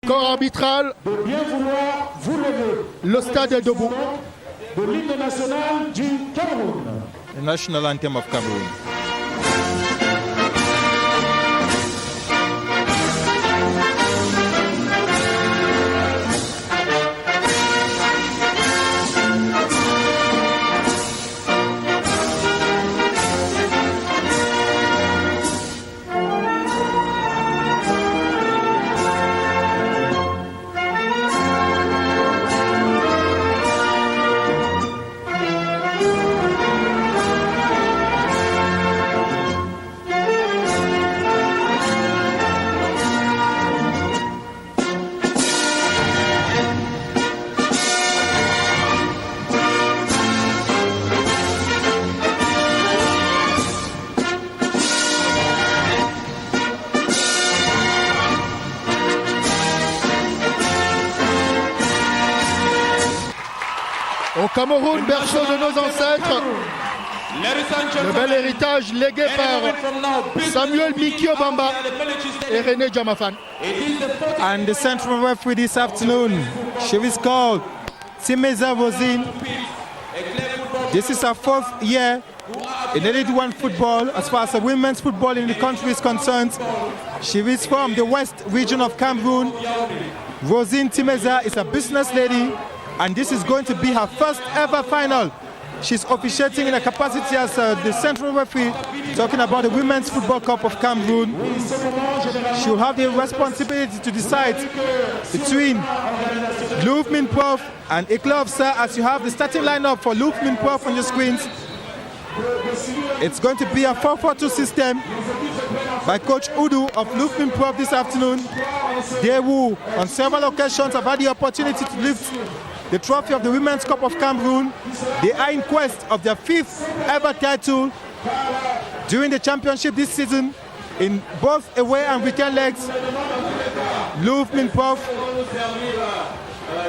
Corps arbitral. De bien vouloir vous lever. Le stade est debout. De l'hymne national du Cameroun. The national anthem of Cameroon. Au Cameroun, berceau de nos ancêtres, le bel héritage légué par Samuel Mikio Bamba et René Djamafan. And the central referee this afternoon, she is called Timeza Rosine. This is her fourth year in Elite One football as far as the women's football in the country is concerned. She is from the west region of Cameroon. Rosine Timeza is a business lady, and this is going to be her first ever final. She's officiating in a capacity as the central referee, talking about the Women's Football Cup of Cameroon. She'll have the responsibility to decide between Louvre Minprof and Eclair Sir, as you have the starting lineup for Louvre Minprof on your screens. It's going to be a 4-4-2 system by Coach Udu of Louvre Minprof this afternoon. They will, on several occasions, have had the opportunity to lift the trophy of the Women's Cup of Cameroon. They are in quest of their fifth ever title during the championship this season in both away and weekend legs. Louvre Minprof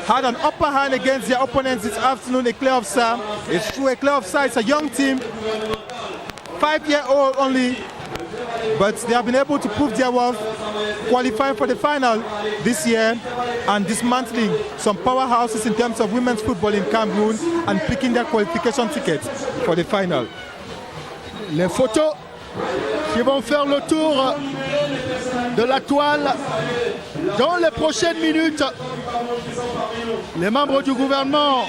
had an upper hand against their opponents this afternoon, Eclair Sir. It's true, Eclair Sir is a young team, 5-year-old only, but they have been able to prove their worth, qualifying for the final this year and dismantling some powerhouses in terms of women's football in Cameroon and picking their qualification tickets for the final. Les photos qui vont faire le tour de la toile dans les prochaines minutes. Les membres du gouvernement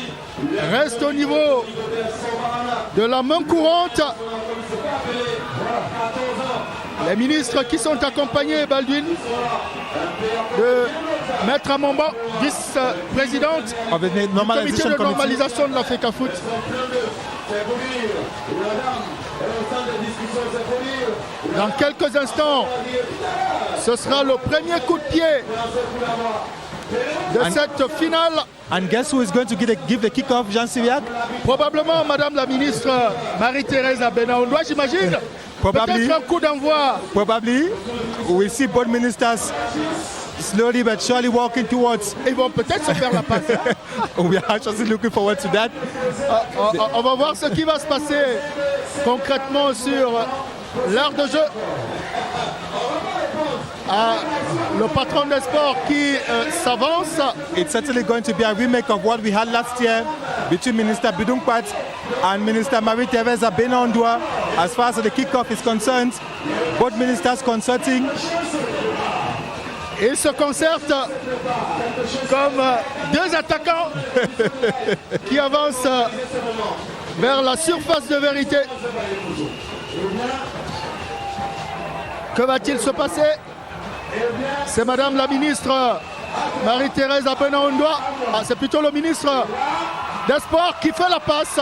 restent au niveau de la main courante. Les ministres qui sont accompagnés, Baldwin, de Maître Amomba, vice-présidente du comité de normalisation de l'Africa Foot. Dans quelques instants, ce sera le premier coup de pied de cette finale. And guess who is going to give the kick-off, Jean Syriac? Probablement Madame la ministre Marie-Thérèse Abenaondoa, j'imagine. Peut-être un coup d'envoi. Probably. We'll see both ministers slowly but surely walking towards. Ils vont peut-être se faire la passe. We are actually looking forward to that. On va voir ce qui va se passer concrètement sur l'heure de jeu. Le patron des sports qui s'avance. It's certainly going to be a remake of what we had last year between Minister Bidungpat and Minister Marie-Thérèse Abenaondoa. As far as the kickoff is concerned, both ministers consulting. Ils se concertent comme deux attaquants qui avancent vers la surface de vérité. Que va-t-il se passer? C'est Madame la ministre Marie-Thérèse Abenaondoa. C'est plutôt le ministre des Sports qui fait la passe.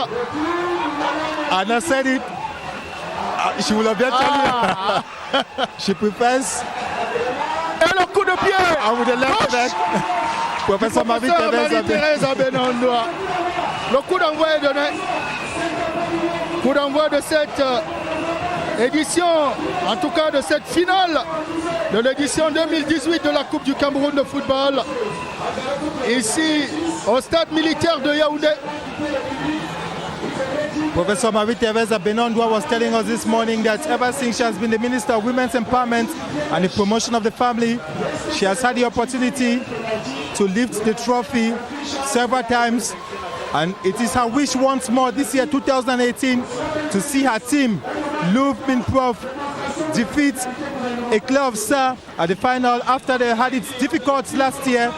Anna said it. She will have been She prefers. Et le coup de pied. With the left back. Professeur Marie-Thérèse Abenaondoa. Le coup d'envoi est donné. Coup d'envoi de cette édition, en tout cas de cette finale de l'édition 2018 de la Coupe du Cameroun de football, ici au stade militaire de Yaoundé. Professor Marie-Thérèse Benondwa was telling us this morning that ever since she has been the Minister of Women's Empowerment and the Promotion of the Family, she has had the opportunity to lift the trophy several times, and it is her wish once more this year, 2018, to see her team, Louvre Minprof, defeat Eclair of Sa at the final after they had it difficult last year.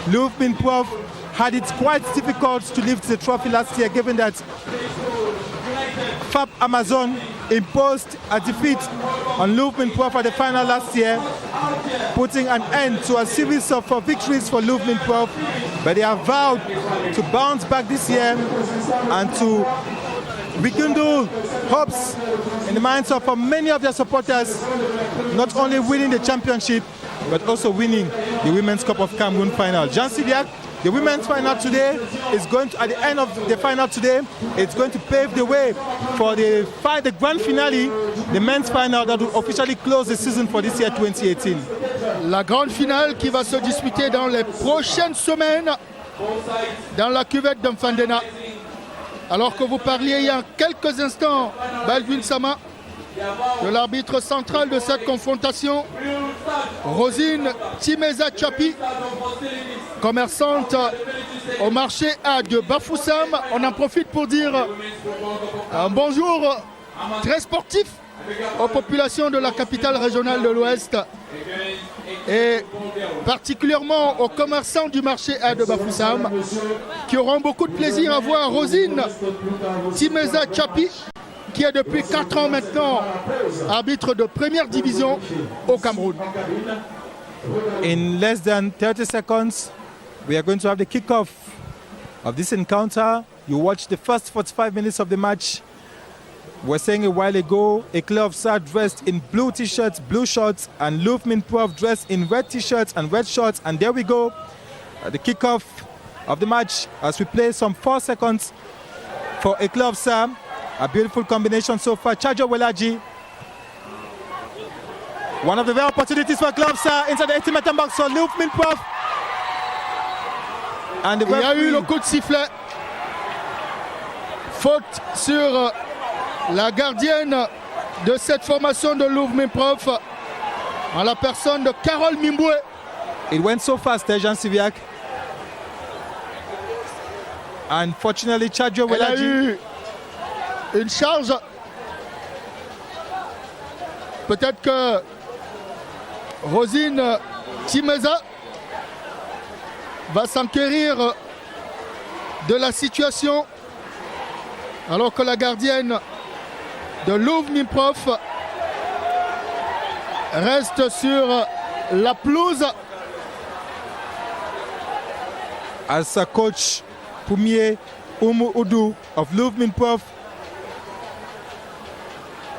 Louvre Minprof had it quite difficult to lift the trophy last year, given that FAP Amazon imposed a defeat on Louvre Minprof at the final last year, putting an end to a series of victories for Louvre Minprof. But they have vowed to bounce back this year and to rekindle hopes in the minds of many of their supporters, not only winning the championship, but also winning the Women's Cup of Cameroon final. Jean Sidiak, the women's final today is going to, at the end of the final today, it's going to pave the way for the grand finale, the men's final that will officially close the season for this year 2018. La grande finale qui va se disputer dans les prochaines semaines dans la cuvette d'Mfandena. Alors que vous parliez il y a quelques instants, Baldwin Sama, de l'arbitre central de cette confrontation, Rosine Timeza Chapi, commerçante au marché A de Bafoussam. On en profite pour dire un bonjour très sportif aux populations de la capitale régionale de l'Ouest et particulièrement aux commerçants du marché A de Bafoussam qui auront beaucoup de plaisir à voir Rosine Timeza Chapi, qui est depuis 4 ans maintenant arbitre de première division au Cameroun. In less than 30 seconds, we are going to have the kickoff of this encounter. You watched the first 45 minutes of the match. We were saying a while ago, Eclair of Sa dressed in blue t-shirts, blue shorts, and Louvre Minprof dressed in red t-shirts and red shorts. And there we go, the kickoff of the match as we play some 4 seconds for Eclair of Sa. A beautiful combination so far. Chajo Welaji. One of the rare opportunities for Eclair of Sa inside the 80-meter box for Louvre Minprof. And the Il y a eu le coup de sifflet. Faute sur la gardienne de cette formation de Louvre Minprof, en la personne de Carole Mimboué. It went so fast, Jean Siviak. Unfortunately, Chajo Elle a Welaji. eu une charge. Peut-être que Rosine Timeza va s'enquérir de la situation alors que la gardienne de Louvre Minprof reste sur la pelouse. As a coach, Poumier Umu Udu of Louvre Minprof,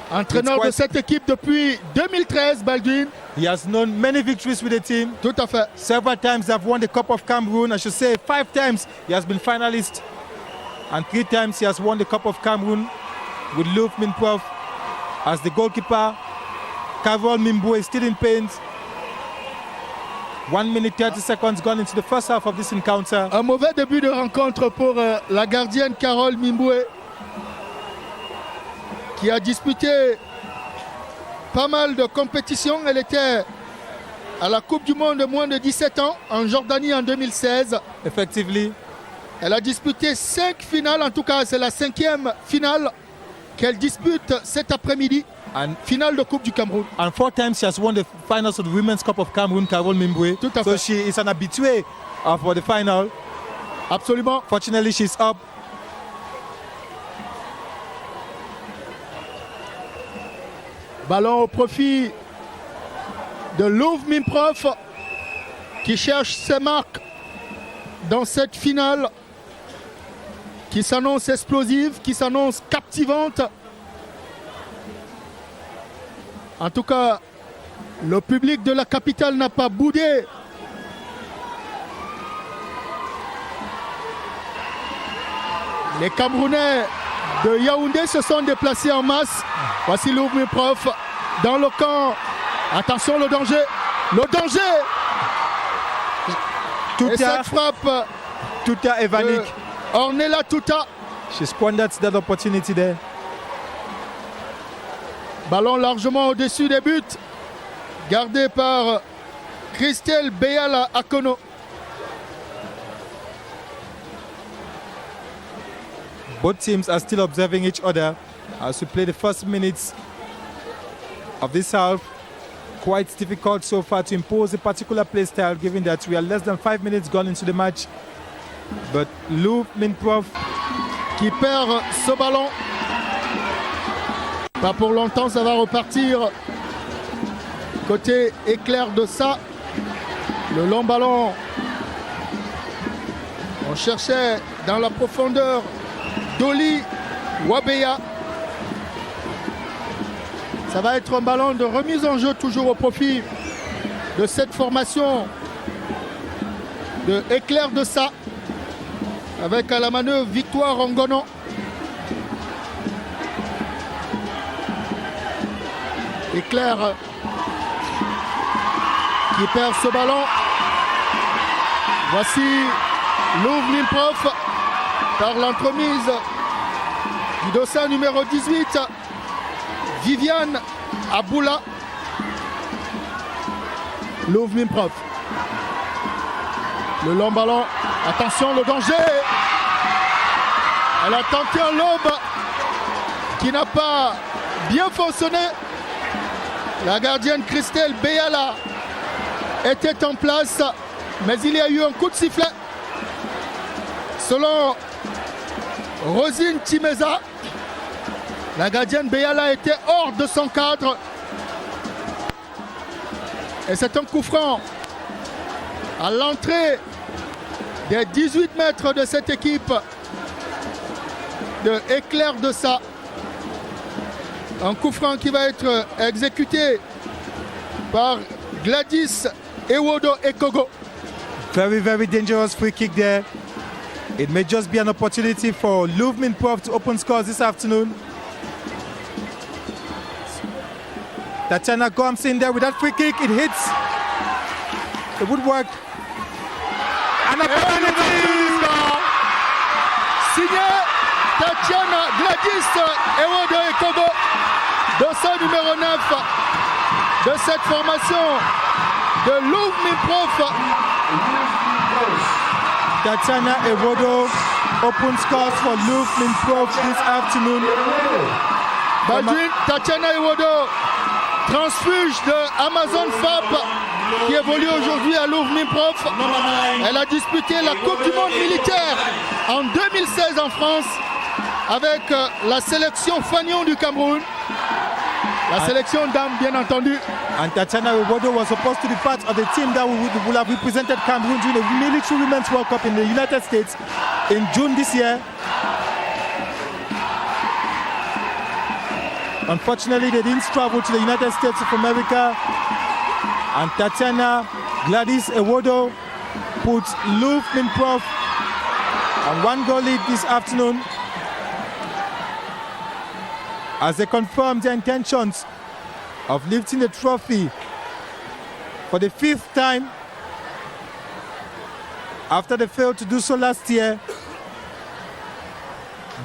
Entraîneur de cette équipe depuis 2013, Baldwin. he has known many victories with the team. Tout à fait. Several times they have won the Cup of Cameroon. I should say 5 times he has been finalist, and 3 times he has won the Cup of Cameroon with Louvre Minprof as the goalkeeper. Carole Mimboué is still in pain. 1 minute 30 seconds gone into the first half of this encounter. Un mauvais début de rencontre pour la gardienne Carole Mimboué, qui a disputé pas mal de compétitions. Elle était à la Coupe du Monde de moins de 17 ans en Jordanie en 2016. Effectively, Elle a disputé 5 finales, en tout cas c'est la 5e finale qu'elle dispute cet après-midi. and Finale de Coupe du Cameroun. 4 times she has won the finals of the Women's Cup of Cameroon, Carole Mimboué. Tout à So fait. she is an habitué for the final. Absolument. Fortunately, she's up. Ballon au profit de Louvre Minprof qui cherche ses marques dans cette finale qui s'annonce explosive, qui s'annonce captivante. En tout cas, le public de la capitale n'a pas boudé. Les Camerounais de Yaoundé se sont déplacés en masse. Voici Louvre Minprof dans le camp. Attention, le danger. Le danger. Et Touta, cette frappe Touta Evanik. Ornella Touta She squandered that opportunity there. Ballon largement au-dessus des buts. Gardé par Christelle Beyala Akono. Both teams are still observing each other as we play the first minutes of this half. Quite difficult so far to impose a particular play style given that we are less than 5 minutes gone into the match. But Louvre Minprof qui perd ce ballon. Pas pour longtemps, ça va repartir. Côté Éclair de ça. Le long ballon. On cherchait dans la profondeur Dolly Wabeya. Ça va être un ballon de remise en jeu toujours au profit de cette formation de Éclair de ça. Avec à la manœuvre Victoire Angonon. Éclair qui perd ce ballon. Voici Louvre Minprof par l'entremise du dossard numéro 18, Viviane Aboula. Louvre Minprof. Le long ballon. Attention, le danger. Elle a tenté un lob qui n'a pas bien fonctionné. La gardienne Christelle Beyala était en place, mais il y a eu un coup de sifflet. Selon Rosine Timeza, la gardienne Beyala était hors de son cadre. Et c'est un coup franc à l'entrée des 18 mètres de cette équipe de Éclair de ça. Un coup franc qui va être exécuté par Gladys Ewodo Ekogo. Very, very dangerous free kick there. It may just be an opportunity for Louvre Minprof to open scores this afternoon. Tatiana comes in there with that free kick. It hits the woodwork. An opportunity! Signé Tatiana Gladys Ewodo Ekogo, dossard numéro 9 de cette formation de Louvre Minprof. Tatiana Ewodo open scores for Louvre Minprof this afternoon. Baldwin, Tatiana Ewodo, transfuge de Amazon Fab, qui évolue aujourd'hui à Louvre Minprof. Elle a disputé la Coupe du Monde militaire en 2016 en France avec la sélection Fagnon du Cameroun. La sélection dames, bien entendu. And Tatiana Ewodo was supposed to be part of the team that will have represented Cameroon during the Military Women's World Cup in the United States in June this year. Unfortunately, they didn't travel to the United States of America. And Tatiana Gladys Ewodo puts Louvre Minprof on 1-goal lead this afternoon as they confirm their intentions of lifting the trophy for the 5th time after they failed to do so last year.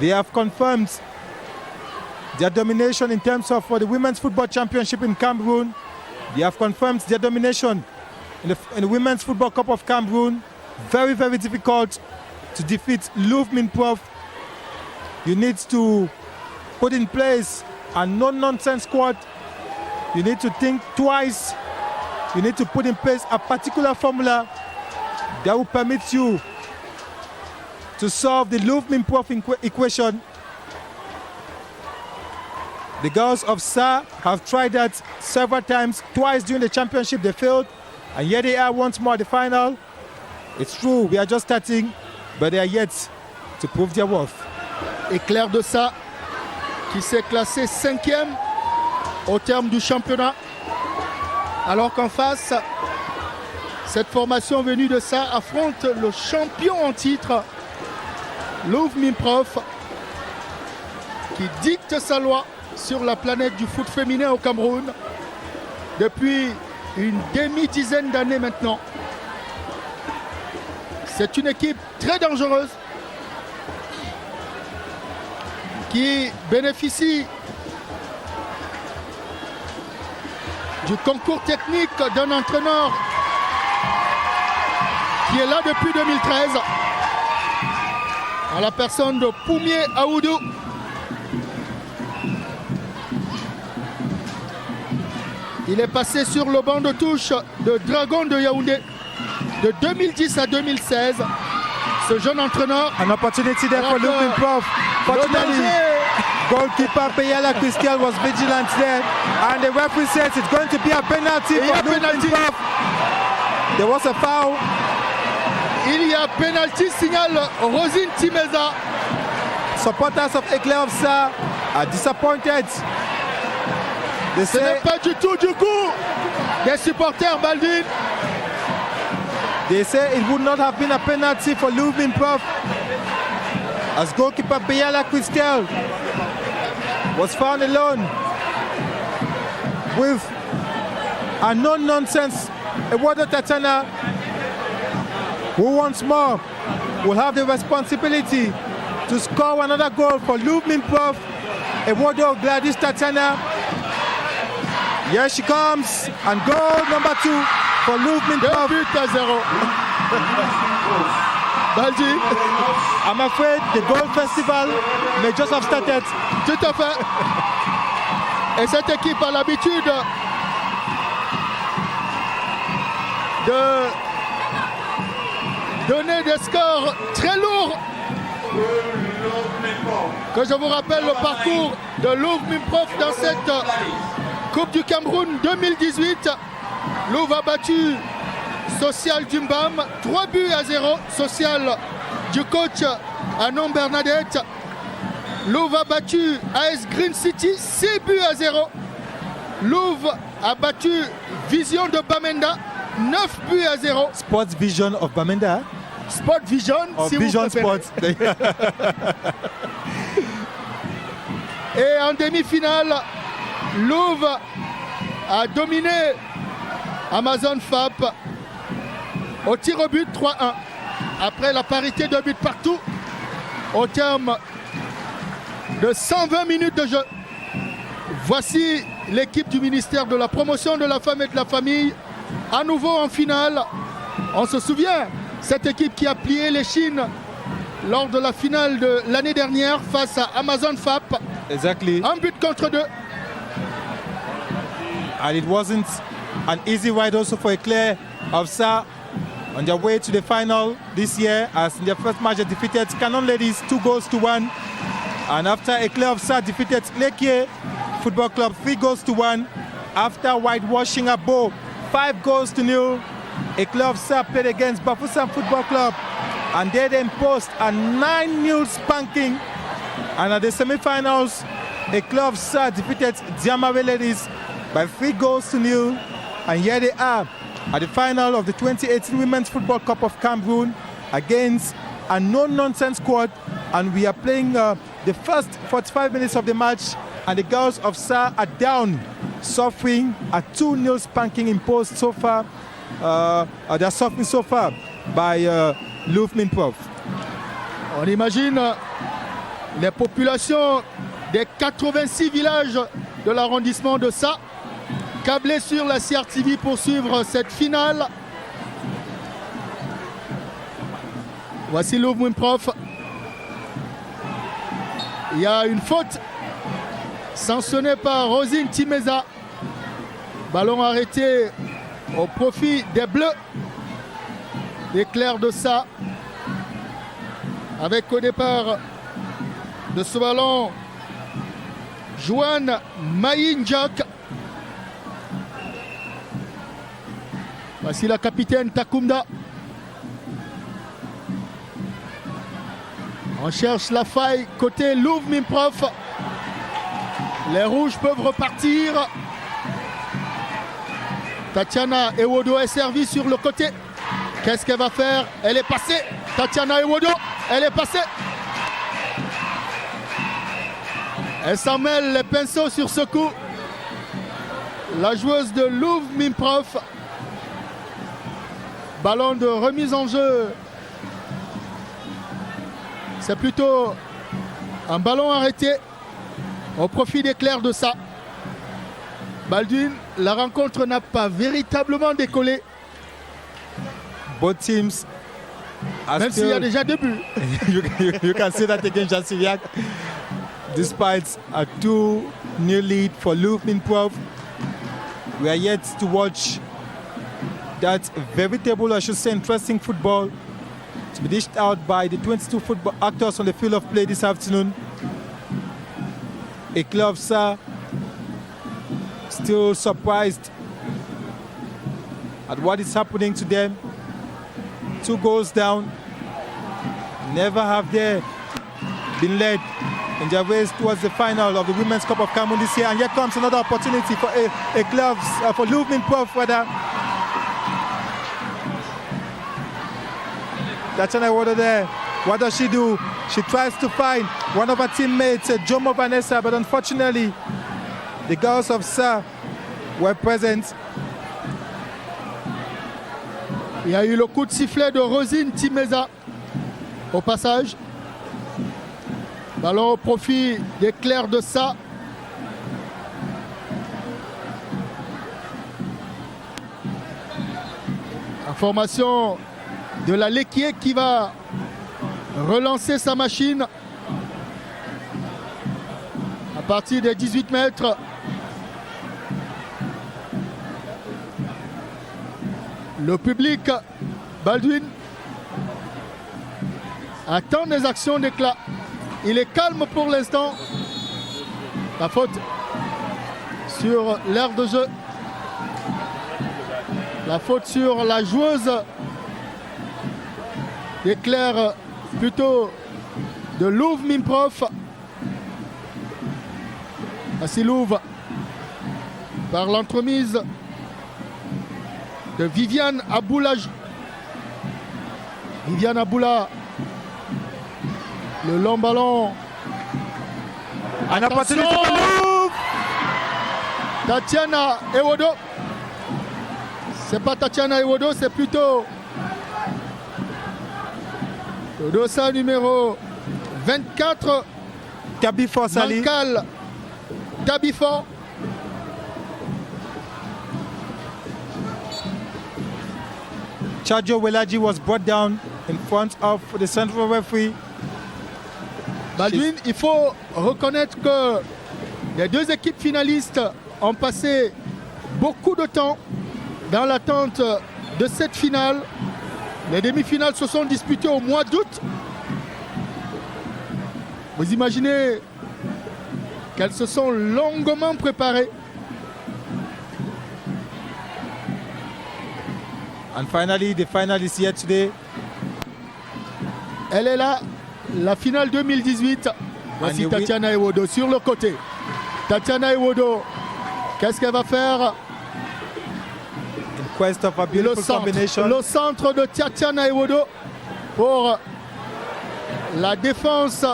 They have confirmed their domination in terms of for the Women's Football Championship in Cameroon. They have confirmed their domination in the Women's Football Cup of Cameroon. Very, very difficult to defeat Louvre Minprof. You need to put in place a no-nonsense squad. You need to think twice. You need to put in place a particular formula that will permit you to solve the Louvre Minprof equation. The girls of SA have tried that several times. Twice during the championship they failed, and here they are once more at the final. It's true, we are just starting, but they are yet to prove their worth. Éclair de ça qui s'est classé 5e au terme du championnat. Alors qu'en face, cette formation venue de ça affronte le champion en titre, Louvre Minprof, qui dicte sa loi sur la planète du foot féminin au Cameroun depuis une demi-dizaine d'années maintenant. C'est une équipe très dangereuse qui bénéficie du concours technique d'un entraîneur qui est là depuis 2013, en la personne de Poumier Aoudou. Il est passé sur le banc de touche de Dragon de Yaoundé de 2010 à 2016. Ce jeune entraîneur. An opportunity there for Luke Prof. Fortunately, goalkeeper Payala Christian was vigilant there, and the referee says it's going to be a penalty for Luke Prof. There was a foul. Il y a penalty, signale Rosine Timeza. Supporters of Eclair of Sa are disappointed. Ce n'est pas du tout du coup des supporters Baldwin. They say it would not have been a penalty for Lubin Prof, as goalkeeper Bayala Christel was found alone with a no-nonsense Eduardo Tatiana, who once more will have the responsibility to score another goal for Lubin Prof. Eduardo Gladys Tatiana. Here she comes, and goal number 2 for Lubin Prof. 2 buts à 0. Baldi. I'm afraid the goal festival may just have started. Tout à fait. Et cette équipe a l'habitude de donner des scores très lourds. Que je vous rappelle le parcours de Lubin Prof dans cette Coupe du Cameroun 2018. Louv a battu Social Dumbam 3 buts à 0. Social du coach Anon Bernadette. Louv a battu AS Green City 6 buts à 0. Louv a battu Vision de Bamenda 9 buts à 0. Sports Vision of Bamenda. Sport Vision, si Vision vous préférez. Sports. Et en demi-finale, Louv a dominé Amazon FAP au tir au but 3-1. Après la parité de but partout, au terme de 120 minutes de jeu. Voici l'équipe du ministère de la Promotion de la Femme et de la Famille, à nouveau en finale. On se souvient, cette équipe qui a plié les chines lors de la finale de l'année dernière face à Amazon FAP. Exactly. Un but contre 2. And it wasn't an easy ride also for Eclair of Sa on their way to the final this year, as in their first match they defeated Canon Ladies 2-1. And after Eclair of Sa defeated Lekie Football Club 3-1, after whitewashing Abo 5-0, Eclair of Sa played against Bafoussam Football Club, and they imposed a 9-0 spanking. And at the semi-finals, Eclair of Sa defeated Diamare Ladies by 3-0. And here they are at the final of the 2018 Women's Football Cup of Cameroon against a no-nonsense squad. And we are playing the first 45 minutes of the match, and the girls of Sa are down, suffering a 2-0 spanking imposed so far. They're suffering so far by Lubin Prof. On imagine les populations des 86 villages de l'arrondissement de Sa, câblés sur la CRTV pour suivre cette finale. Voici Lubin Prof. Il y a une faute sanctionnée par Rosine Timeza. Ballon arrêté au profit des Bleus d'Eclair de Sa. Avec au départ de ce ballon Joanne Maïnjak. Voici la capitaine Takumda. On cherche la faille côté Lubin Prof. Les rouges peuvent repartir. Tatiana Ewodo est servie sur le côté. Qu'est-ce qu'elle va faire? Elle est passée. Tatiana Ewodo, elle est passée. Elle s'en mêle les pinceaux sur ce coup. La joueuse de Lubin Prof. Ballon de remise en jeu. C'est plutôt Un ballon arrêté au profit des Clairs de Ça. Baldwin, la rencontre n'a pas véritablement décollé. Both teams are Même s'il y a déjà 2 buts. you can see that against Jasiliak. Despite a 2-0 lead for Louvre Minprov, we are yet to watch that veritable, I should say, interesting football to be dished out by the 22 football actors on the field of play this afternoon. Eclopsa still surprised at what is happening to them. 2 goals down. Never have they been led in their race towards the final of the Women's Cup of Cameroon this year. And here comes another opportunity for for Louvre Minprov rather. Tatiana Iwodo there. What does she do? She tries to find one of her teammates, Jomo Vanessa, but unfortunately, the girls of SA were present. Il y a eu le coup de sifflet de Rosine Timeza au passage. Ballon au profit des Clairs de Ça. Information de la Lequier qui va relancer sa machine à partir des 18 mètres. Le public, Baldwin, attend des actions d'éclat. Il est calme pour l'instant. La faute sur l'aire de jeu. La faute sur la joueuse des Clairs, plutôt de Louvre Minprov. Ainsi Louvre, par l'entremise de Viviane Aboula. Viviane Aboula. Le long ballon. An opportunity for Louvre. Tatiana Iwodo. C'est pas Tatiana Iwodo, c'est plutôt le dossard numéro 24. Kabifo Sali. Mankal Kabifo. Chajo Welaji was brought down in front of the central referee. Baldwin, il faut reconnaître que les 2 équipes finalistes ont passé beaucoup de temps dans l'attente de cette finale. Les demi-finales se sont disputées au mois d'août. Vous imaginez qu'elles se sont longuement préparées. And finally, the final is here today. Elle est là, la finale 2018. Voici Tatiana Iwodo sur le côté. Tatiana Iwodo, qu'est-ce qu'elle va faire? In quest of a beautiful combination. Le centre de Tatiana Iwodo pour la défense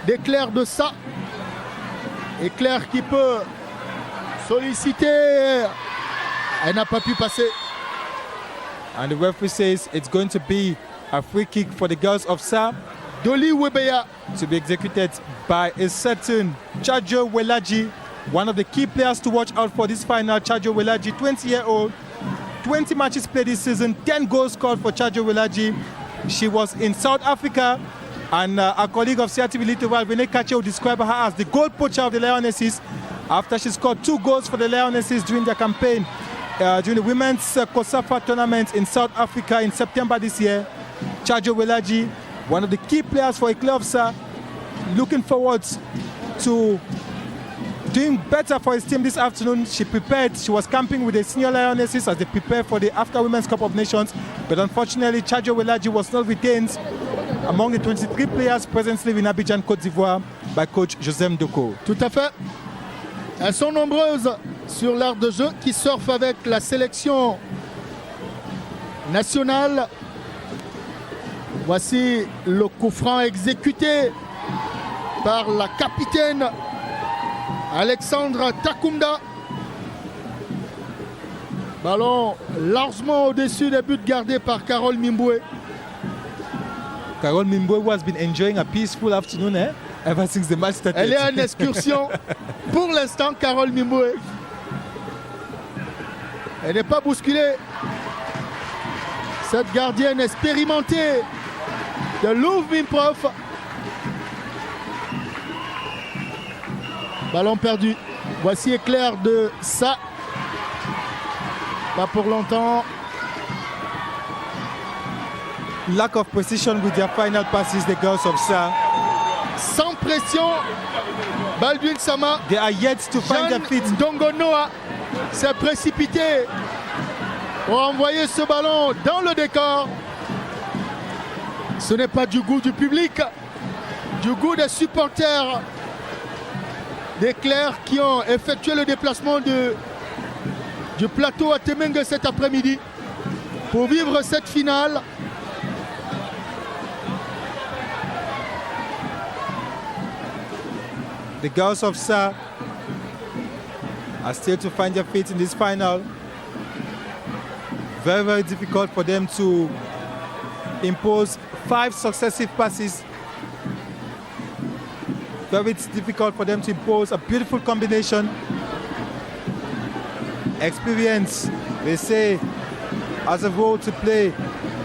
des Clairs de Ça. Et Claire qui peut solliciter. Elle n'a pas pu passer. And the referee says it's going to be a free kick for the girls of SA. Dolly Webeya to be executed by a certain Chajo Welaji, one of the key players to watch out for this final. Chajo Welaji, 20-year-old, 20 matches played this season, 10 goals scored for Chajo Welaji. She was in South Africa, and our colleague of CRTV Littoral, Rene Kache, will describe her as the goal poacher of the Lionesses after she scored 2 goals for the Lionesses during their campaign during the Women's COSAFA tournament in South Africa in September this year. Chajo Welaji, one of the key players for Eclopsa, looking forward to doing better for his team this afternoon. She was camping with the senior Lionesses as they prepare for the Africa Women's Cup of Nations, but unfortunately Chajo Welaji was not retained among the 23 players presently in Abidjan, Côte d'Ivoire by coach Josem Doko. Tout à fait. Elles sont nombreuses sur l'aire de jeu qui surfent avec la sélection nationale. Voici le coup franc exécuté par la capitaine Alexandra Takunda. Ballon largement au-dessus des buts gardés par Carole Mimboué. Carole Mimboué, who has been enjoying a peaceful afternoon, ever since the match started. Elle est en excursion pour l'instant, Carole Mimoué. Elle n'est pas bousculée. Cette gardienne expérimentée de Louvre Minprof. Ballon perdu. Voici éclair de ça. Pas pour longtemps. Lack of precision with their final passes, the girls of Sa. Sans pression, Baldwin Sama. They are yet to find their feet. Dongonoa s'est précipité pour envoyer ce ballon dans le décor. Ce n'est pas du goût du public, du goût des supporters des Clairs qui ont effectué le déplacement du plateau à Temengue cet après-midi pour vivre cette finale. The girls of Sa are still to find their feet in this final. Very, very difficult for them to impose 5 successive passes. Very difficult for them to impose a beautiful combination. Experience, they say, has a role to play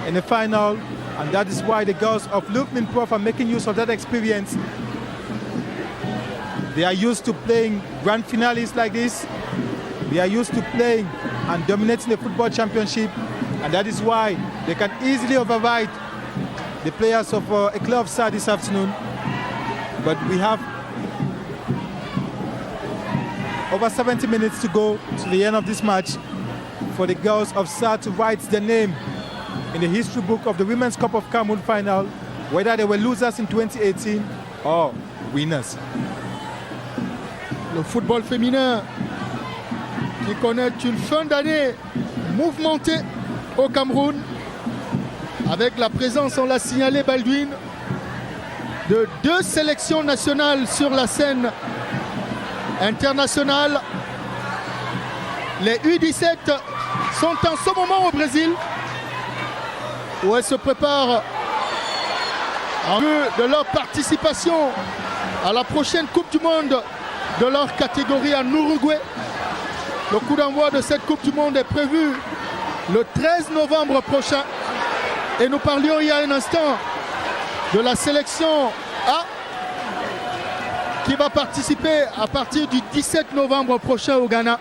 in the final, and that is why the girls of Louvre Minprof are making use of that experience. They are used to playing grand finales like this. They are used to playing and dominating the football championship, and that is why they can easily override the players of Eclair of Sa this afternoon. But we have over 70 minutes to go to the end of this match for the girls of Sa to write their name in the history book of the Women's Cup of Cameroon final, whether they were losers in 2018 or winners. Le football féminin qui connaît une fin d'année mouvementée au Cameroun, avec la présence, on l'a signalé Baldwin, de 2 sélections nationales sur la scène internationale. Les U17 sont en ce moment au Brésil, où elles se préparent en vue de leur participation à la prochaine Coupe du Monde de leur catégorie en Uruguay. Le coup d'envoi de cette Coupe du Monde est prévu le 13 novembre prochain. Et nous parlions il y a un instant de la sélection A qui va participer à partir du 17 novembre prochain au Ghana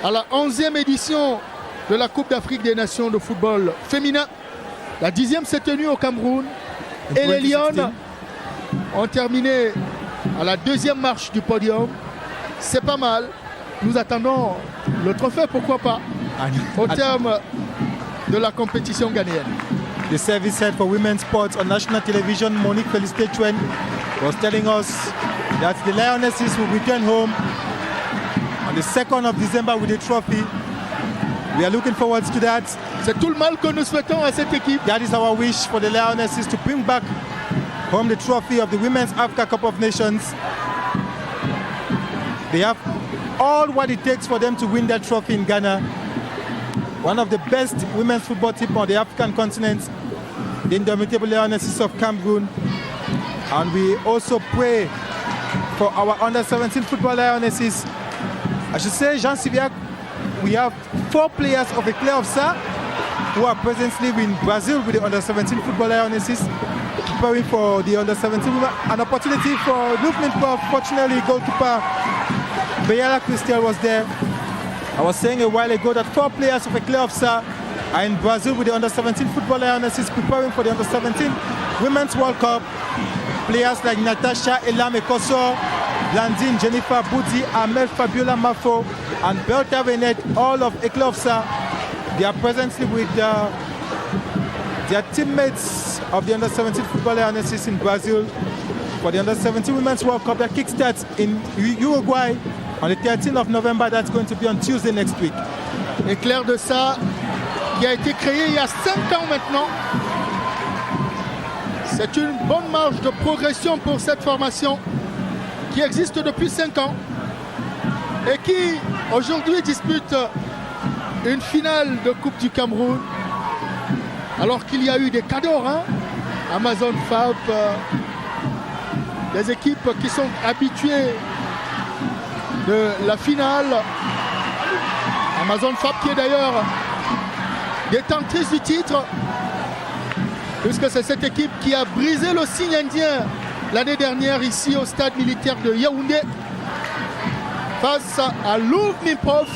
à la 11e édition de la Coupe d'Afrique des Nations de football féminin. La 10e s'est tenue au Cameroun et les Lions ont terminé à la 2e marche du podium. C'est pas mal. Nous attendons le trophée, pourquoi pas, au terme de la compétition ghanéenne. The service head for women's sports on national television, Monique Felicité Chuen, was telling us that the Lionesses will return home on the 2nd of December with the trophy. We are looking forward to that. C'est tout le mal que nous souhaitons à cette équipe. That is our wish for the Lionesses, to bring back home the trophy of the Women's Africa Cup of Nations. They have all what it takes for them to win that trophy in Ghana. One of the best women's football teams on the African continent, the indomitable Lionesses of Cameroon. And we also pray for our under-17 football Lionesses. I should say, Jean Siviac, we have 4 players of Eclair of Sa who are presently in Brazil with the under-17 football Lionesses, preparing for the under-17 women. An opportunity for Louvre Minprof. Fortunately, goalkeeper Bayala Christel was there. I was saying a while ago that 4 players of Eclair of Sa are in Brazil with the under-17 football Lionesses, preparing for the under-17 Women's World Cup. Players like Natasha Elam Ekoso, Blandine Jennifer Boudi, Amel Fabiola Mafo, and Berta Renet, all of Eclair of Sa. They are presently with their teammates of the under-17 football Lionesses in Brazil for the under-17 Women's World Cup that kickstarts in Uruguay on the 13th of November. That's going to be on Tuesday next week. Eclair de Sa, qui a été créé il y a 5 ans maintenant. C'est une bonne marge de progression pour cette formation qui existe depuis 5 ans et qui aujourd'hui dispute une finale de Coupe du Cameroun, alors qu'il y a eu des cadeaux, hein? Amazon Fab, des équipes qui sont habituées de la finale. Amazon FAB qui est d'ailleurs détentrice du titre, puisque c'est cette équipe qui a brisé le signe indien l'année dernière ici au stade militaire de Yaoundé face à Louvre Miprof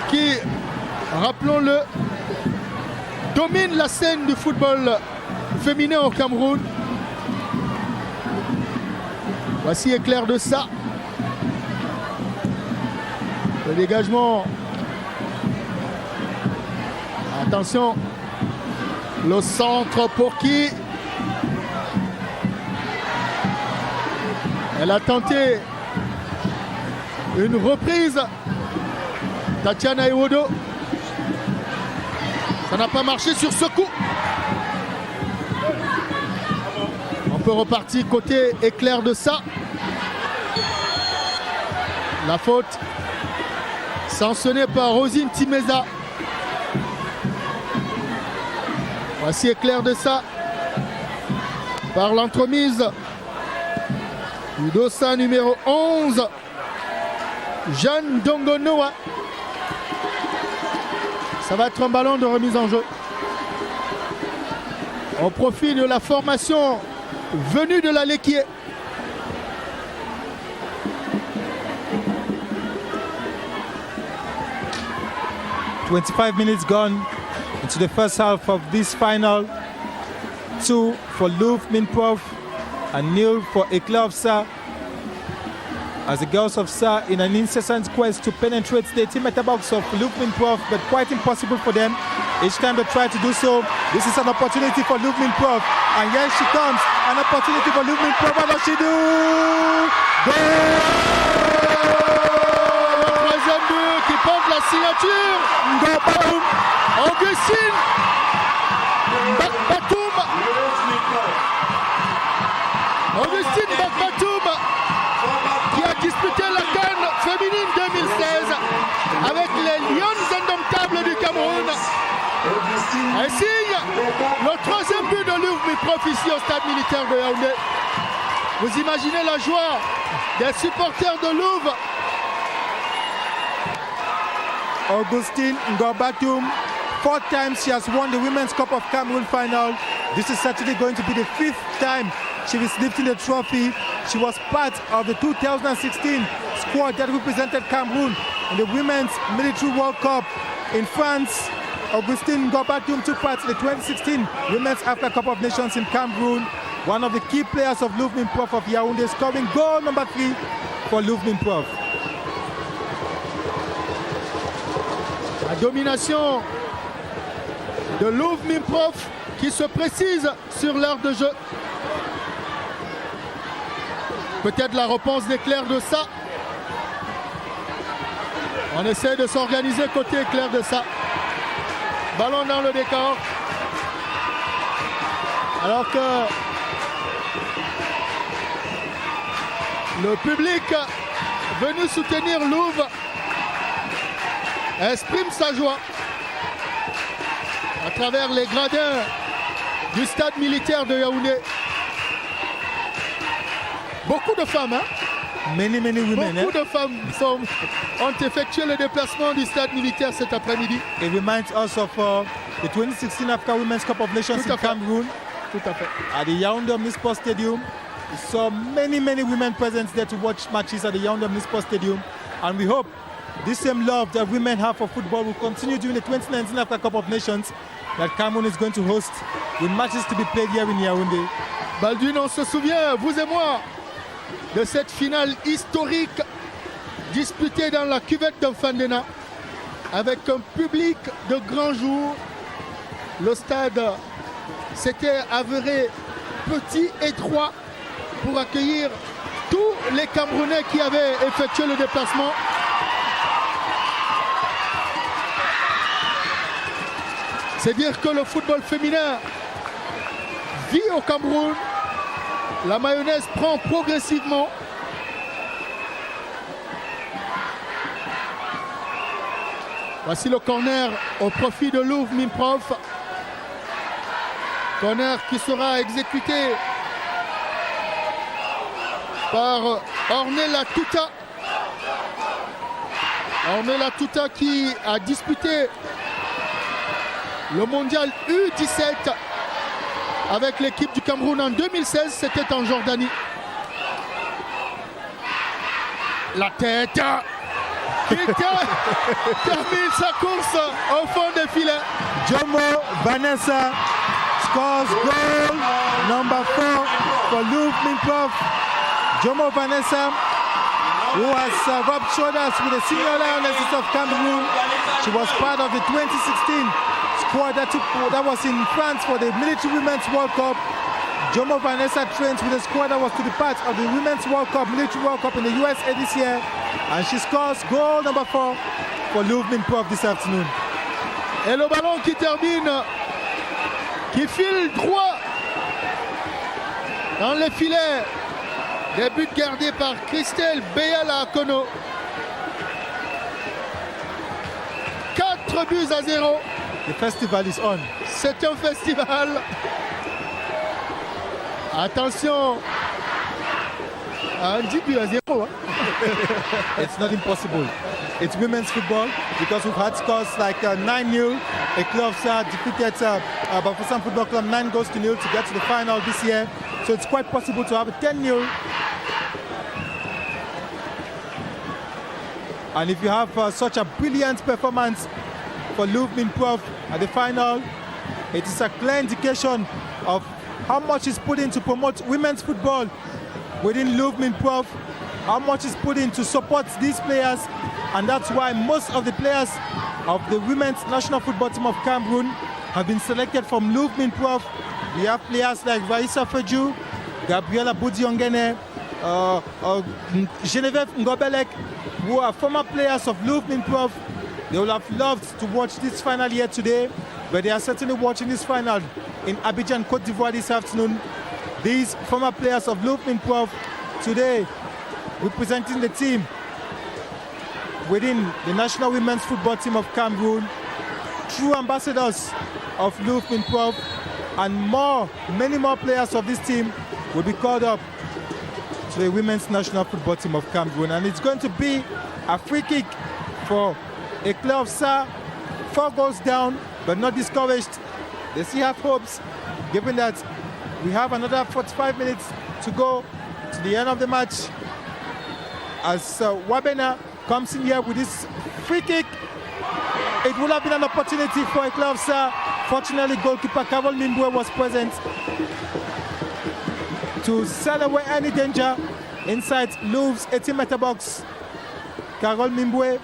qui, rappelons-le, domine la scène du football féminin au Cameroun. Voici éclair de ça. Le dégagement. Attention. Le centre pour qui? Elle a tenté une reprise. Tatiana Iwodo. Ça n'a pas marché sur ce coup. On peut repartir côté éclair de ça. La faute sanctionnée par Rosine Timeza. Voici éclair de ça par l'entremise du dossard numéro 11, Jeanne Dongonoa. Ça va être un ballon de remise en jeu. Au profit de la formation venue de la Lequier. "25 minutes gone into the first half of this final. 2 for Louvre Miprof and 0 for Eclair of Sa, as the girls of Sa in an incessant quest to penetrate the teammate box of Louvre Miprof, but quite impossible for them. Each time they try to do so, this is an opportunity for Louvre Miprof, and here she comes, an opportunity for Louvre Miprof. What does she do? Le troisième but qui porte la signature. Augustine Bakbatoum. Augustine Bakbatoum qui a disputé la CAN féminine 2016 avec les Lions indomptables du Cameroun. Elle signe le troisième but de Louvre Miprof ici au stade militaire de Yaoundé. Vous imaginez la joie des supporters de Louvre. Augustine Ngobatoum, 4 times she has won the Women's Cup of Cameroon final. This is Saturday going to be the 5th time she is lifting the trophy. She was part of the 2016 squad that represented Cameroon in the Women's Military World Cup in France. Augustine Ngobatoum took part in the 2016 Women's Africa Cup of Nations in Cameroon. One of the key players of Louvre Miprof of Yaoundé, scoring goal number 3 for Louvre Miprof. La domination de Louvre Miprof qui se précise sur l'heure de jeu. Peut-être la réponse d'éclair de ça. On essaie de s'organiser côté éclair de ça. Ballon dans le décor. Alors que le public venu soutenir Louvre exprime sa joie à travers les gradins du stade militaire de Yaoundé. Beaucoup de femmes, hein? Many women. Beaucoup de femmes ont effectué le déplacement du stade militaire cet après-midi. It reminds us of the 2016 Africa Women's Cup of Nations in Cameroon. Tout à fait. At the Yaoundé Omnisport Stadium, we saw many women present there to watch matches at the Yaoundé Omnisport Stadium, and we hope this same love that women have for football will continue during the 2019 Africa Cup of Nations that Cameroon is going to host, with matches to be played here in Yaoundé. Baldwin, on se souvient, vous et moi, de cette finale historique disputée dans la cuvette d'Infandena avec un public de grand jour. Le stade s'était avéré petit, étroit pour accueillir tous les Camerounais qui avaient effectué le déplacement. C'est dire que le football féminin vit au Cameroun. La mayonnaise prend progressivement. Voici le corner au profit de Louvre Miprof. Corner qui sera exécuté par Ornella Tuta. Ornella Tuta qui a disputé le mondial U17 avec l'équipe du Cameroun en 2016, c'était en Jordanie. La tête qui termine sa course au fond des filets. Jomo Vanessa scores goal number 4 for Louvre Minprof. Jomo Vanessa, who has rubbed shoulders with the senior lionesses of Cameroon. She was part of the 2016 squad that was in France for the Military Women's World Cup. Jomo Vanessa trains with the squad that was to be part of the Women's World Cup, Military World Cup in the USA this year. And she scores goal number 4 for Louvre Minprof this afternoon. Et le ballon qui termine, qui file droit dans les filets. Des buts gardés par Christelle Beyala Akono. 4 buts à 0. The festival is on. C'est un festival. Attention. Un 10 buts à 0. Hein. It's not impossible. It's women's football because we've had scores like 9-0. Eclofsa defeated Bafoussam Football Club 9 goals to 0 to get to the final this year. So it's quite possible to have a 10-0. And if you have such a brilliant performance for Louvre Minprof at the final, it is a clear indication of how much is put in to promote women's football within Louvre Minprof, how much is put in to support these players, and that's why most of the players of the women's national football team of Cameroon have been selected from Louvre Minprof. We have players like Raissa Feju, Gabriela Boudiongene, Geneviève Ngobelek, who are former players of Louvre Minprof. They will have loved to watch this final here today, but they are certainly watching this final in Abidjan, Côte d'Ivoire this afternoon. These former players of Louvre Minprof today representing the team within the national women's football team of Cameroon, true ambassadors of Louvre Minprof, and many more players of this team will be called up to the women's national football team of Cameroon. And it's going to be a free kick for Eclofsa, 4 goals down, but not discouraged. They still have hopes, given that we have another 45 minutes to go to the end of the match. As Wabena comes in here with this free kick, it would have been an opportunity for Eclofsa. Fortunately, goalkeeper Carol Mimbwe was present to sell away any danger inside Louvre's 18-meter box. Carol Mimbwe,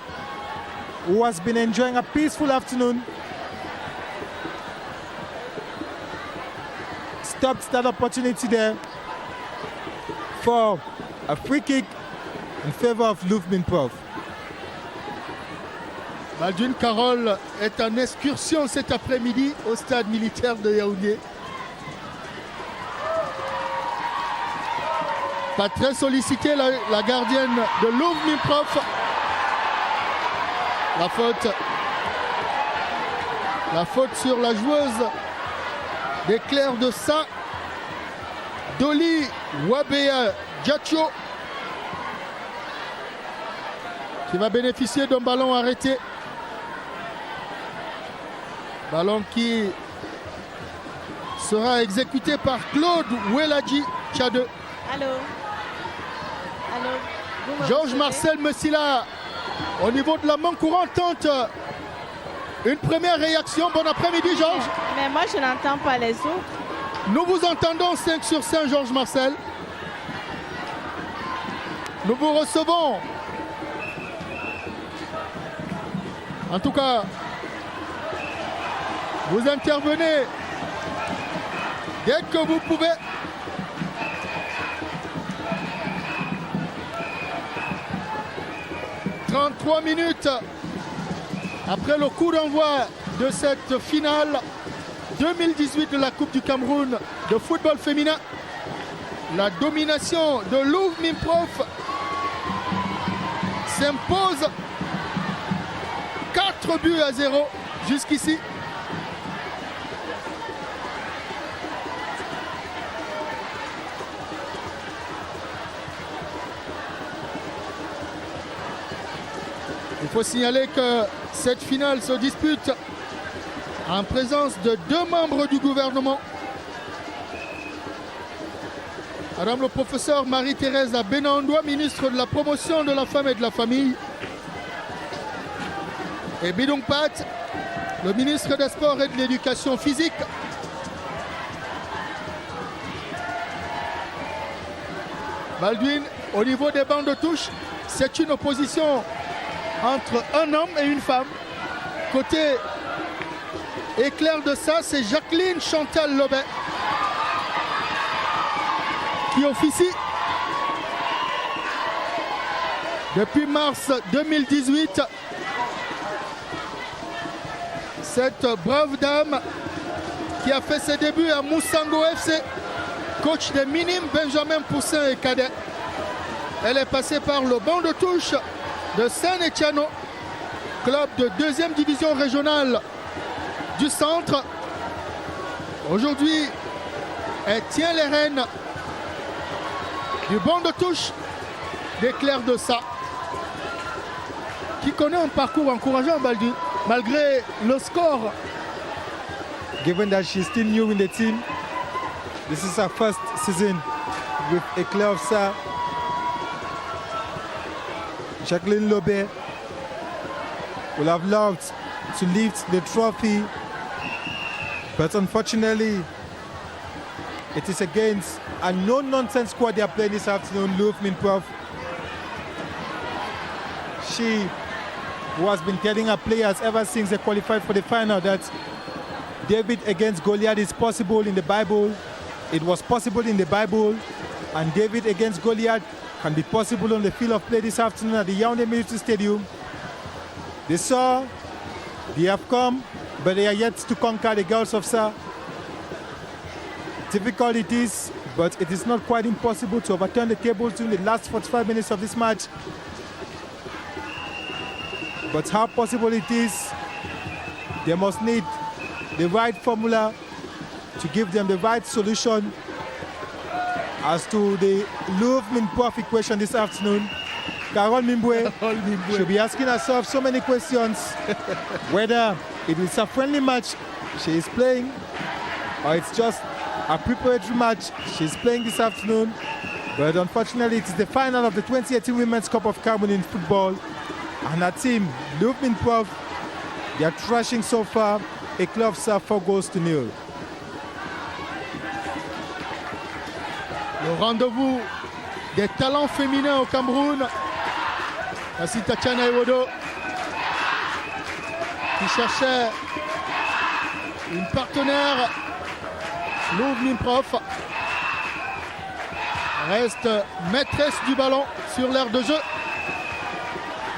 who has been enjoying a peaceful afternoon, stopped that opportunity there for a free kick in favor of Louvre Minprof. Baldwin Carole est en excursion cet après-midi au stade militaire de Yaoundé. Pas très sollicité la gardienne de Louvre Minprof. La faute sur la joueuse des Clairs de Saint, Dolly Wabea Diatcho, qui va bénéficier d'un ballon arrêté. Ballon qui sera exécuté par Claude Weladji Tchade. Allô. Georges Marcel Messila, au niveau de la main courante, tente une première réaction. Bon après-midi, Georges. Mais moi, je n'entends pas les autres. Nous vous entendons 5 sur 5, Georges Marcel. Nous vous recevons. En tout cas, vous intervenez dès que vous pouvez. « 33 minutes après le coup d'envoi de cette finale 2018 de la Coupe du Cameroun de football féminin. La domination de Louvre Minprof s'impose 4 buts à 0 jusqu'ici. faut signaler que cette finale se dispute en présence de 2 membres du gouvernement. Madame le professeur Marie-Thérèse Benandoua, ministre de la Promotion de la Femme et de la Famille. Et Bidong Pat, le ministre des Sports et de l'Éducation physique. Baldwin, au niveau des bancs de touche, c'est une opposition entre un homme et une femme. Côté éclair de ça, c'est Jacqueline Chantal Lobet qui officie depuis mars 2018. Cette brave dame qui a fait ses débuts à Moussango FC, coach des minimes Benjamin Poussin et Cadet. Elle est passée par le banc de touche de Saint-Etienne, club de 2e division régionale du centre. Aujourd'hui, elle tient les rênes du banc de touche d'Éclair de Ça, qui connaît un parcours encourageant, Baldu, malgré le score. Given that she's still new in the team, this is her first season with Éclair of Ça. Jacqueline Lobet will have loved to lift the trophy, but unfortunately, it is against a no-nonsense squad they are playing this afternoon, Louvre Minprof. She, who has been telling her players ever since they qualified for the final that David against Goliath is possible in the Bible. It was possible in the Bible, and David against Goliath can be possible on the field of play this afternoon at the Yaoundé Military Stadium. They saw, they have come, but they are yet to conquer the girls of Sa. Difficult it is, but it is not quite impossible to overturn the tables during the last 45 minutes of this match. But how possible it is, they must need the right formula to give them the right solution as to the Louvre Minprof equation this afternoon. Carole Mimbwe should be asking herself so many questions whether it is a friendly match she is playing or it's just a preparatory match she's playing this afternoon. But unfortunately, it is the final of the 2018 Women's Cup of Cameroon in football. And her team, Louvre Minprof, they are thrashing so far. Éclair of Ça 4-0. Le rendez-vous des talents féminins au Cameroun. Voici Tatiana Ewodo qui cherchait une partenaire. Louvre Minprof reste maîtresse du ballon sur l'aire de jeu.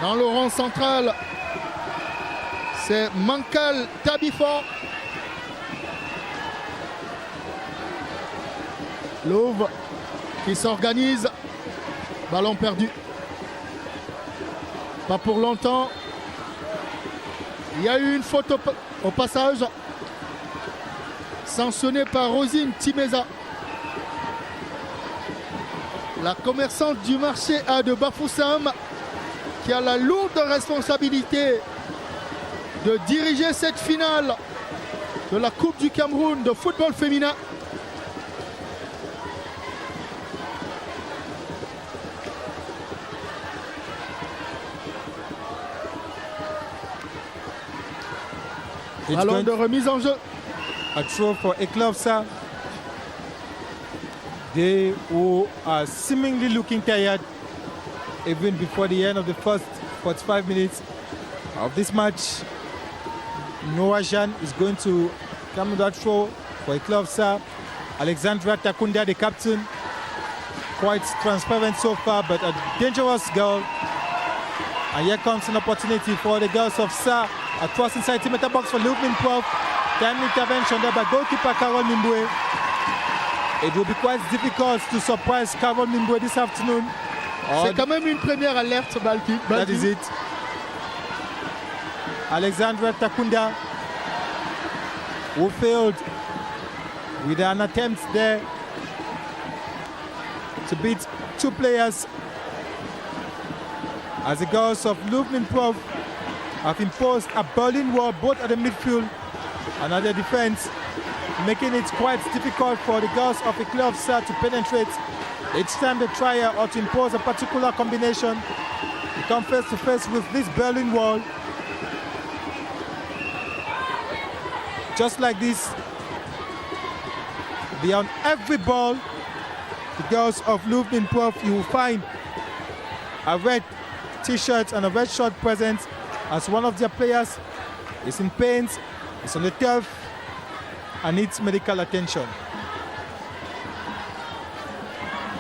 Dans le rond central, c'est Mankal Tabifor. Louvre qui s'organise. Ballon perdu. Pas pour longtemps. Il y a eu une faute au passage. Sanctionnée par Rosine Timeza. La commerçante du marché A de Bafoussam, qui a la lourde responsabilité de diriger cette finale de la Coupe du Cameroun de football féminin. Ballon de remise en jeu. A throw for Éclair of Ça. They who are seemingly looking tired even before the end of the first 45 minutes of this match. Noah Jean is going to come with that throw for Éclair of Ça. Alexandra Takunda, the captain, quite transparent so far, but a dangerous goal. And here comes an opportunity for the girls of Sa. A cross inside Timothy box for Louvre Minprof. Time intervention there by goalkeeper Carole Mimbwe. It will be quite difficult to surprise Carole Mimbwe this afternoon. C'est quand même une première alerte, Balki. That is it. Alexandra Takunda, who failed with an attempt there to beat two players, as the girls of Louvre Minprof have imposed a Berlin wall both at the midfield and at the defense, making it quite difficult for the girls of Eclair Officer to penetrate each time they try or to impose a particular combination. They come face to face with this Berlin wall. Just like this, beyond every ball, the girls of Louvre Prof, you will find a red t-shirt and a red short present as one of their players is in pain, is on the turf and needs medical attention.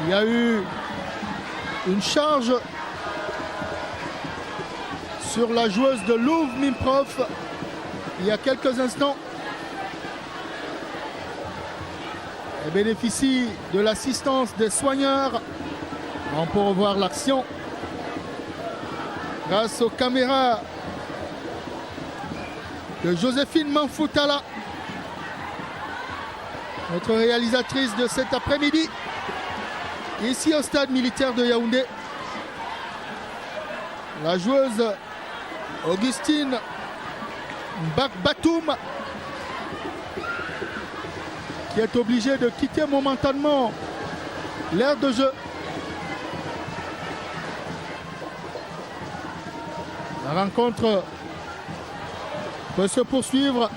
Il y a eu une charge sur la joueuse de Louvre Prof il y a quelques instants. Elle bénéficie de l'assistance des soigneurs. On peut revoir l'action grâce aux caméras de Joséphine Manfoutala, notre réalisatrice de cet après-midi, ici au stade militaire de Yaoundé. La joueuse Augustine Batoum, qui est obligée de quitter momentanément l'aire de jeu. La rencontre peut se poursuivre.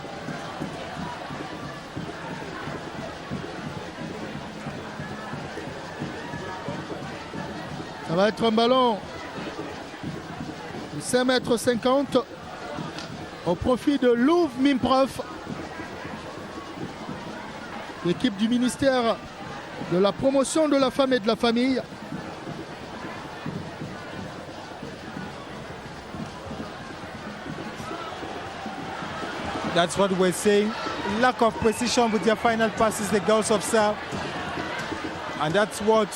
Ça va être un ballon de 5,50 m au profit de Louvre Prof, l'équipe du ministère de la promotion de la femme et de la famille. That's what we're saying. Lack of precision with their final passes, the girls of South. And that's what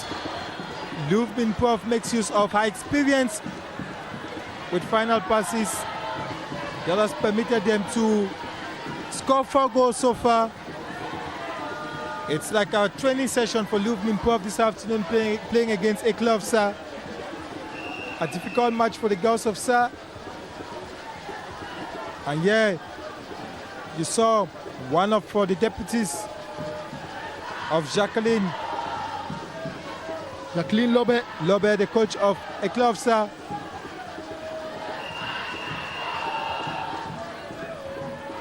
Louvre Prof makes use of. High experience with final passes. That has permitted them to score 4 goals so far. It's like a training session for Louvre Prof this afternoon, playing against Eclair Officer. A difficult match for the girls of Sa. And yeah, you saw one of the deputies of Jacqueline Lobé, the coach of Eclair Officer.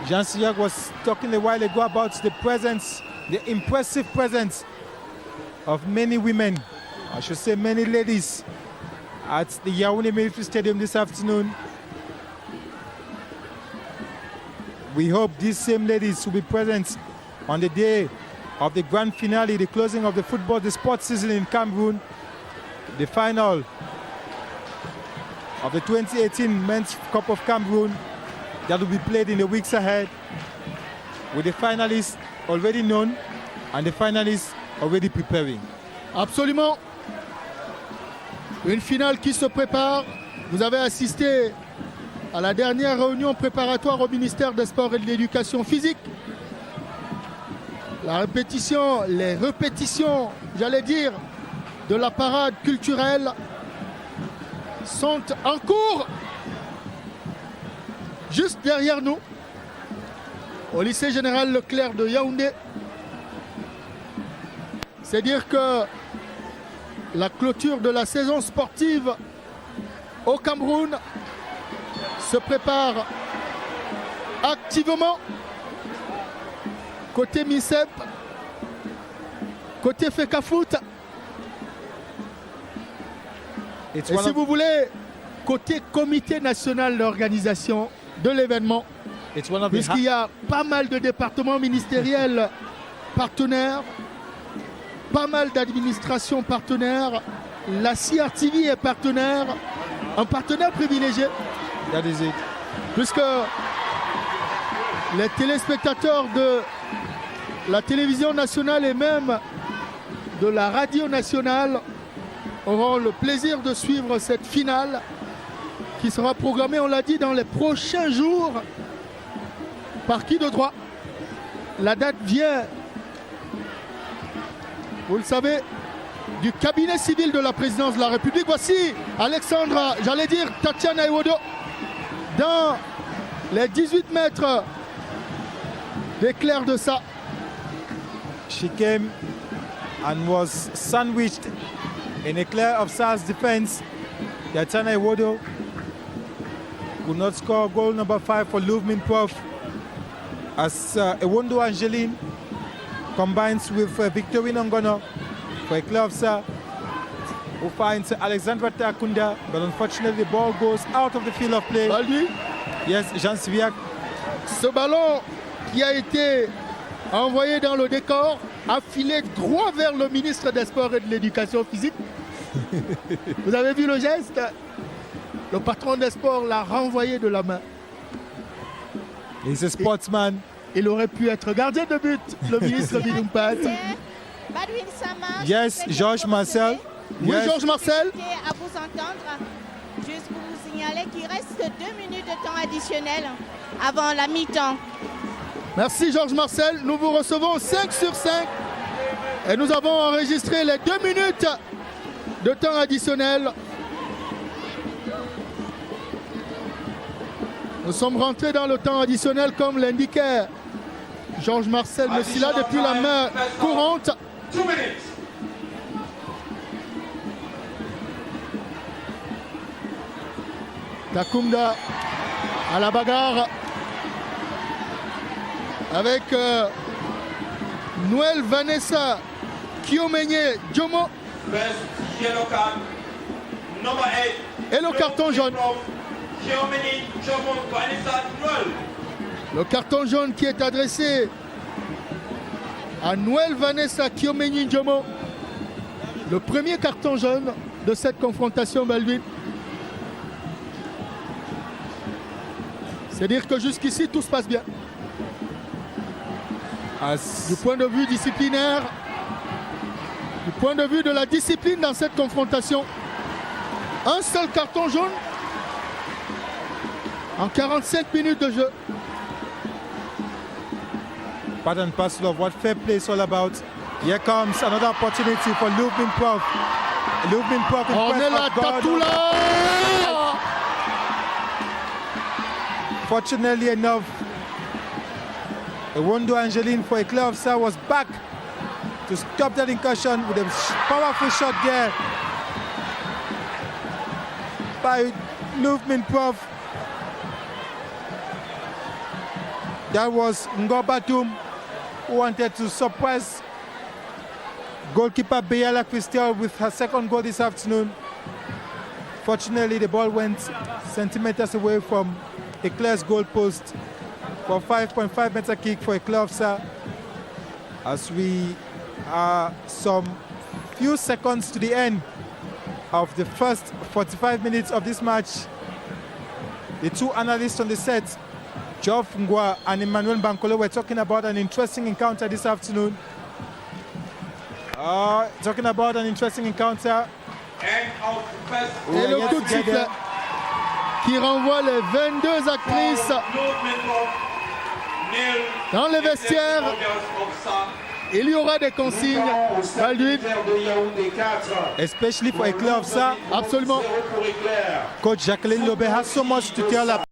Jean Siak was talking a while ago about the presence, the impressive presence of many women, I should say many ladies, at the Yaoundé Military Stadium this afternoon. We hope these same ladies will be present on the day of the grand finale, the closing of the sports season in Cameroon, the final of the 2018 Men's Cup of Cameroon that will be played in the weeks ahead, with the finalists already known and the finalists already preparing. Absolument. Une finale qui se prépare. Vous avez assisté à la dernière réunion préparatoire au ministère des Sports et de l'Éducation physique. Les répétitions, j'allais dire, de la parade culturelle sont en cours juste derrière nous, au lycée général Leclerc de Yaoundé. C'est dire que la clôture de la saison sportive au Cameroun se prépare activement côté MICEP, côté FECAFOOT, et si vous voulez, côté comité national d'organisation de l'événement, puisqu'il y a pas mal de départements ministériels partenaires, pas mal d'administrations partenaires, la CRTV est partenaire, un partenaire privilégié. That is it. Puisque les téléspectateurs de la télévision nationale et même de la radio nationale auront le plaisir de suivre cette finale qui sera programmée, on l'a dit, dans les prochains jours. Par qui de droit? La date vient, vous le savez, du cabinet civil de la présidence de la République. Voici Alexandra, j'allais dire Tatiana Iwodo, dans les 18 mètres d'Éclair de ça. She came and was sandwiched in Eclair of Sa's defense. Yatana Iwodo could not score goal number 5 for Louvmin Prof as Ewondo Angeline combines with Victorine Ongono for Eclair of Sa, who finds Alexandra Takunda, but unfortunately the ball goes out of the field of play. Balduin, Yes, Jean Siviac. ce ballon qui a été envoyé dans le décor a filé droit vers le ministre des Sports et de l'Éducation physique. Vous avez vu le geste? Le patron des sports l'a renvoyé de la main. He's a sportsman. Il aurait pu être gardien de but, le ministre Bidumpat. Badwin Sama, Yes, je sais que Georges vous Marcel. Oui, Yes. Georges Marcel. à vous entendre. Juste pour vous signaler qu'il reste 2 minutes de temps additionnel avant la mi-temps. Merci Georges Marcel. Nous vous recevons 5 sur 5. Et nous avons enregistré les 2 minutes de temps additionnel. Nous sommes rentrés dans le temps additionnel comme l'indiquait Georges Marcel Messila depuis la main courante. 2 minutes. Takunda à la bagarre avec Noël Vanessa Kiomenye Djomo First yellow card, number 8. et le carton jaune. Kiomini Jomo Vanessa Noel. Le carton jaune qui est adressé à Noël Vanessa Kiomenye Djomo. Le premier carton jaune de cette confrontation, Balduin. C'est dire que jusqu'ici tout se passe bien. Du point de vue disciplinaire, du point de vue de la discipline dans cette confrontation, un seul carton jaune en 45 minutes de jeu. Pattern pass of what fair play is all about. Here comes another opportunity for Louvmin Prof. Louvmin Prof in On quest est là, of God. Tatoula! Fortunately enough, Ewondo Angeline for Eclair of Sa was back to stop that incursion with a powerful shot there by Louvmin Prof. That was Ngobatum who wanted to suppress goalkeeper Beyala Christel with her second goal this afternoon. Fortunately, the ball went centimeters away from Eclair's goal post for 5.5 meter kick for Eclair of Sa. As we are some few seconds to the end of the first 45 minutes of this match, the two analysts on the set, Geoff Ngwa and Emmanuel Bankole, were talking about an interesting encounter this afternoon. Talking about an interesting encounter. And out first. We Et are le yet coup to de get sifflet there. qui renvoie les 22 actrices dans les vestiaires. Il y aura des consignes, Balduin. De Yaoundé 4. Especially for Eclair of Sa. Absolument. 0 pour Éclair. Coach Jacqueline Lobe has so much to tell